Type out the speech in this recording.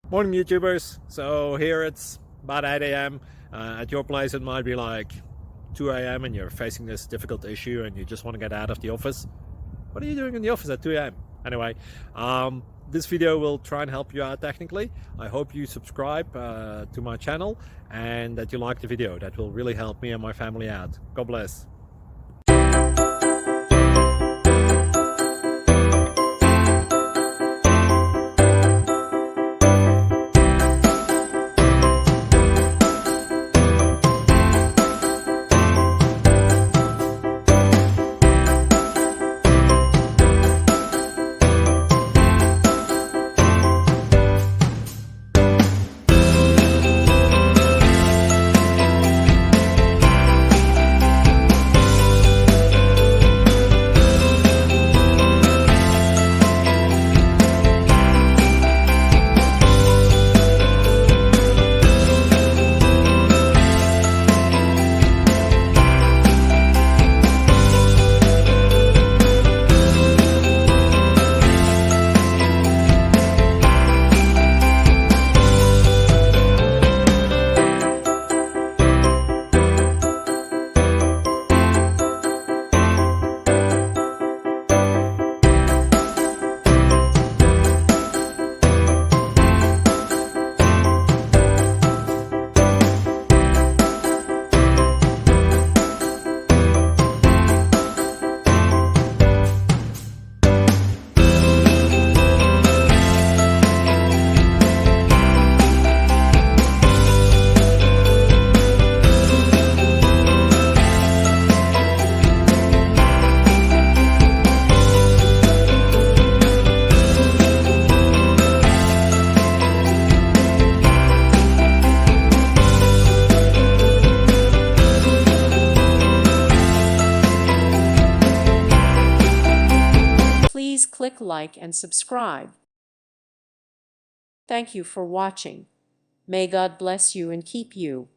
Morning, YouTubers. So here it's about 8 a.m. At your place, it might be like 2 a.m. and you're facing this difficult issue and you just want to get out of the office. What are you doing in the office at 2 a.m.? Anyway, this video will try and help you out technically. I hope you subscribe to my channel and that you like the video. That will really help me and my family out. God bless. Please click like and subscribe. Thank you for watching. May God bless you and keep you.